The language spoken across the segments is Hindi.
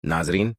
नाजरीन,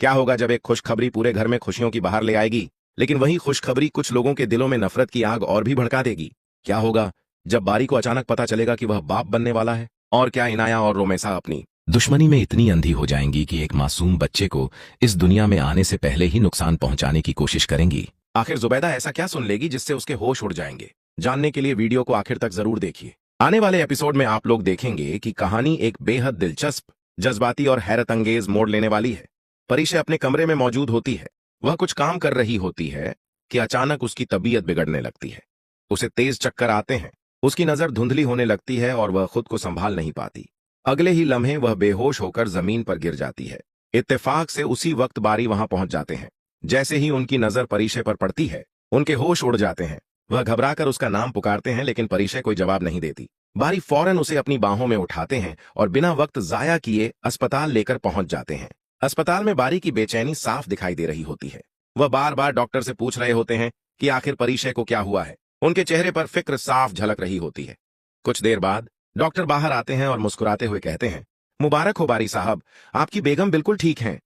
क्या होगा जब एक खुशखबरी पूरे घर में खुशियों की बहार ले आएगी, लेकिन वही खुशखबरी कुछ लोगों के दिलों में नफरत की आग और भी भड़का देगी। क्या होगा जब बारी को अचानक पता चलेगा कि वह बाप बनने वाला है? और क्या इनाया और रोमेसा अपनी दुश्मनी में इतनी अंधी हो जाएंगी कि एक मासूम बच्चे को इस दुनिया में आने से पहले ही नुकसान पहुंचाने की कोशिश करेंगी? आखिर जुबैदा ऐसा क्या सुन लेगी जिससे उसके होश उड़ जाएंगे? जानने के लिए वीडियो को आखिर तक जरूर देखिए। आने वाले एपिसोड में आप लोग देखेंगे कि कहानी एक बेहद दिलचस्प, जज्बाती और हैरत अंगेज मोड़ लेने वाली है। परीक्षा अपने कमरे में मौजूद होती है। वह कुछ काम कर रही होती है कि अचानक उसकी तबीयत बिगड़ने लगती है। उसे तेज चक्कर आते हैं, उसकी नजर धुंधली होने लगती है और वह खुद को संभाल नहीं पाती। अगले ही लम्हे वह बेहोश होकर जमीन पर गिर जाती है। इत्तेफाक से उसी वक्त बारी वहां पहुंच जाते हैं। जैसे ही उनकी नजर परीक्षा पर पड़ती है, उनके होश उड़ जाते हैं। वह घबराकर उसका नाम पुकारते हैं, लेकिन परीक्षा कोई जवाब नहीं देती। बारी फौरन उसे अपनी बाहों में उठाते हैं और बिना वक्त जाया किए अस्पताल लेकर पहुंच जाते हैं। अस्पताल में बारी की बेचैनी साफ दिखाई दे रही होती है। वह बार बार डॉक्टर से पूछ रहे होते हैं कि आखिर परीक्षा को क्या हुआ है। उनके चेहरे पर फिक्र साफ झलक रही होती है। कुछ देर बाद डॉक्टर बाहर आते हैं और मुस्कुराते हुए कहते हैं, मुबारक हो बारी साहब, आपकी बेगम बिल्कुल ठीक हैं।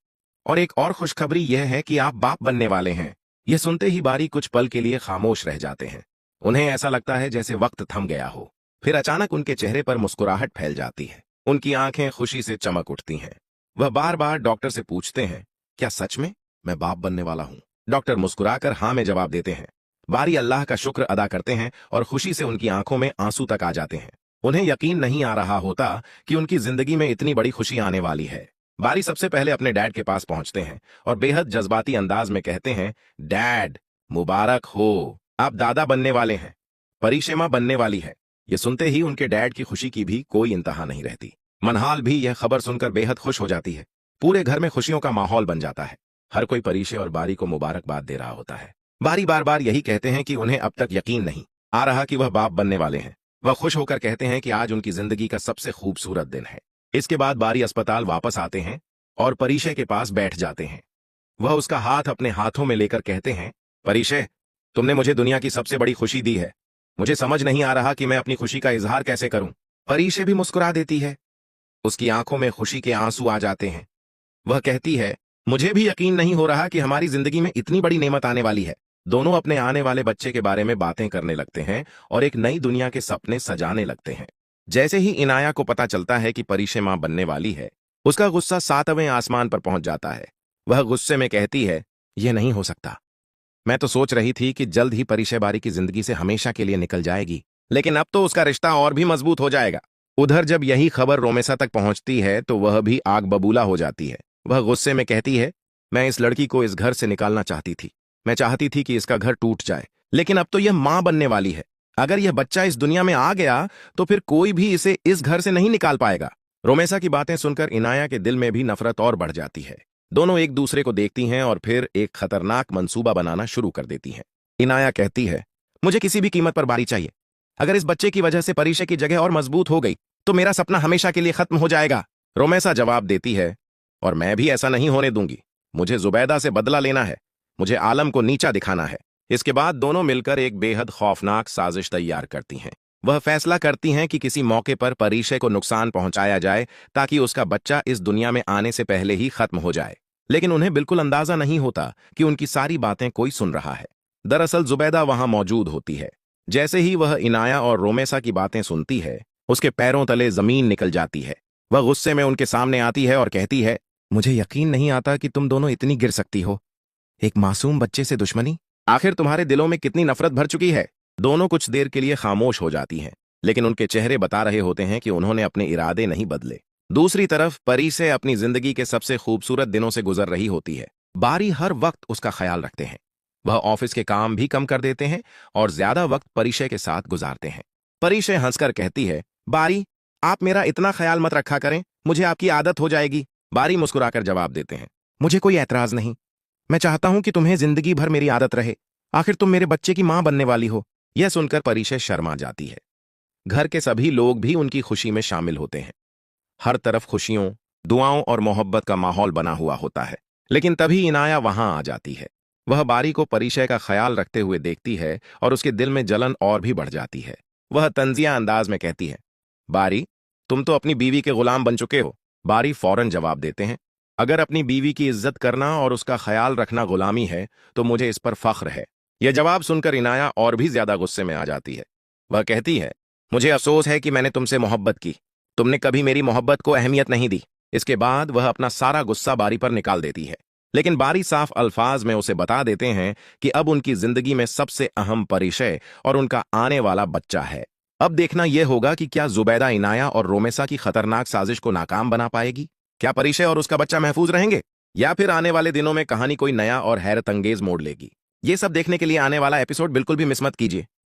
और एक और खुशखबरी यह है कि आप बाप बनने वाले हैं। यह सुनते ही बारी कुछ पल के लिए खामोश रह जाते हैं। उन्हें ऐसा लगता है जैसे वक्त थम गया हो। फिर अचानक उनके चेहरे पर मुस्कुराहट फैल जाती है। उनकी आंखें खुशी से चमक उठती हैं। वह बार बार डॉक्टर से पूछते हैं, क्या सच में मैं बाप बनने वाला हूं? डॉक्टर मुस्कुराकर हाँ में जवाब देते हैं। बारी अल्लाह का शुक्र अदा करते हैं और खुशी से उनकी आंखों में आंसू तक आ जाते हैं। उन्हें यकीन नहीं आ रहा होता कि उनकी जिंदगी में इतनी बड़ी खुशी आने वाली है। बारी सबसे पहले अपने डैड के पास पहुंचते हैं और बेहद जज्बाती अंदाज में कहते हैं, डैड मुबारक हो, आप दादा बनने वाले हैं, परिशेमा बनने वाली है। ये सुनते ही उनके डैड की खुशी की भी कोई इंतहा नहीं रहती। मनहाल भी यह खबर सुनकर बेहद खुश हो जाती है। पूरे घर में खुशियों का माहौल बन जाता है। हर कोई परीशे और बारी को मुबारकबाद दे रहा होता है। बारी बार बार यही कहते हैं कि उन्हें अब तक यकीन नहीं आ रहा कि वह बाप बनने वाले हैं। वह खुश होकर कहते हैं कि आज उनकी जिंदगी का सबसे खूबसूरत दिन है। इसके बाद बारी अस्पताल वापस आते हैं और परीशे के पास बैठ जाते हैं। वह उसका हाथ अपने हाथों में लेकर कहते हैं, परीशे, तुमने मुझे दुनिया की सबसे बड़ी खुशी दी है। मुझे समझ नहीं आ रहा कि मैं अपनी खुशी का इजहार कैसे करूं। परीशे भी मुस्कुरा देती है। उसकी आंखों में खुशी के आंसू आ जाते हैं। वह कहती है, मुझे भी यकीन नहीं हो रहा कि हमारी जिंदगी में इतनी बड़ी नेमत आने वाली है। दोनों अपने आने वाले बच्चे के बारे में बातें करने लगते हैं और एक नई दुनिया के सपने सजाने लगते हैं। जैसे ही इनाया को पता चलता है कि परीशे मां बनने वाली है, उसका गुस्सा 7वें आसमान पर पहुंच जाता है। वह गुस्से में कहती है, यह नहीं हो सकता। मैं तो सोच रही थी कि जल्द ही परीशे बारी की जिंदगी से हमेशा के लिए निकल जाएगी, लेकिन अब तो उसका रिश्ता और भी मजबूत हो जाएगा। उधर जब यही खबर रोमेसा तक पहुंचती है तो वह भी आग बबूला हो जाती है। वह गुस्से में कहती है, मैं इस लड़की को इस घर से निकालना चाहती थी। मैं चाहती थी कि इसका घर टूट जाए, लेकिन अब तो यह मां बनने वाली है। अगर यह बच्चा इस दुनिया में आ गया तो फिर कोई भी इसे इस घर से नहीं निकाल पाएगा। रोमेसा की बातें सुनकर इनाया के दिल में भी नफरत और बढ़ जाती है। दोनों एक दूसरे को देखती हैं और फिर एक खतरनाक मंसूबा बनाना शुरू कर देती हैं। इनाया कहती है, मुझे किसी भी कीमत पर बारी चाहिए। अगर इस बच्चे की वजह से परीक्षा की जगह और मजबूत हो गई तो मेरा सपना हमेशा के लिए खत्म हो जाएगा। रोमेसा जवाब देती है, और मैं भी ऐसा नहीं होने दूंगी। मुझे जुबैदा से बदला लेना है। मुझे आलम को नीचा दिखाना है। इसके बाद दोनों मिलकर एक बेहद खौफनाक साजिश तैयार करती हैं। वह फैसला करती हैं कि किसी मौके पर परीक्षा को नुकसान पहुंचाया जाए ताकि उसका बच्चा इस दुनिया में आने से पहले ही खत्म हो जाए। लेकिन उन्हें बिल्कुल अंदाजा नहीं होता कि उनकी सारी बातें कोई सुन रहा है। दरअसल जुबैदा वहां मौजूद होती है। जैसे ही वह इनाया और रोमेसा की बातें सुनती है, उसके पैरों तले जमीन निकल जाती है। वह गुस्से में उनके सामने आती है और कहती है, मुझे यकीन नहीं आता कि तुम दोनों इतनी गिर सकती हो। एक मासूम बच्चे से दुश्मनी, आखिर तुम्हारे दिलों में कितनी नफरत भर चुकी है। दोनों कुछ देर के लिए खामोश हो जाती हैं, लेकिन उनके चेहरे बता रहे होते हैं कि उन्होंने अपने इरादे नहीं बदले। दूसरी तरफ परीशे अपनी जिंदगी के सबसे खूबसूरत दिनों से गुजर रही होती है। बारी हर वक्त उसका ख्याल रखते हैं। वह ऑफिस के काम भी कम कर देते हैं और ज्यादा वक्त परीशे के साथ गुजारते हैं। परीशे हंसकर कहती है, बारी, आप मेरा इतना ख्याल मत रखा करें, मुझे आपकी आदत हो जाएगी। बारी मुस्कुराकर जवाब देते हैं, मुझे कोई ऐतराज नहीं। मैं चाहता हूं कि तुम्हें जिंदगी भर मेरी आदत रहे। आखिर तुम मेरे बच्चे की मां बनने वाली हो। यह सुनकर परीशे शर्मा जाती है। घर के सभी लोग भी उनकी खुशी में शामिल होते हैं। हर तरफ खुशियों, दुआओं और मोहब्बत का माहौल बना हुआ होता है। लेकिन तभी इनाया वहां आ जाती है। वह बारी को परीशे का ख्याल रखते हुए देखती है और उसके दिल में जलन और भी बढ़ जाती है। वह तंजिया अंदाज में कहती है, बारी, तुम तो अपनी बीवी के गुलाम बन चुके हो। बारी फौरन जवाब देते हैं, अगर अपनी बीवी की इज्जत करना और उसका ख्याल रखना गुलामी है तो मुझे इस पर फख्र है। यह जवाब सुनकर इनाया और भी ज्यादा गुस्से में आ जाती है। वह कहती है, मुझे अफसोस है कि मैंने तुमसे मोहब्बत की। तुमने कभी मेरी मोहब्बत को अहमियत नहीं दी। इसके बाद वह अपना सारा गुस्सा बारी पर निकाल देती है। लेकिन बारी साफ अल्फाज में उसे बता देते हैं कि अब उनकी जिंदगी में सबसे अहम परिचय और उनका आने वाला बच्चा है। अब देखना यह होगा कि क्या जुबैदा इनाया और रोमेसा की खतरनाक साजिश को नाकाम बना पाएगी। क्या परिचय और उसका बच्चा महफूज रहेंगे, या फिर आने वाले दिनों में कहानी कोई नया और हैरत अंगेज मोड़ लेगी। ये सब देखने के लिए आने वाला एपिसोड बिल्कुल भी मिस मत कीजिए।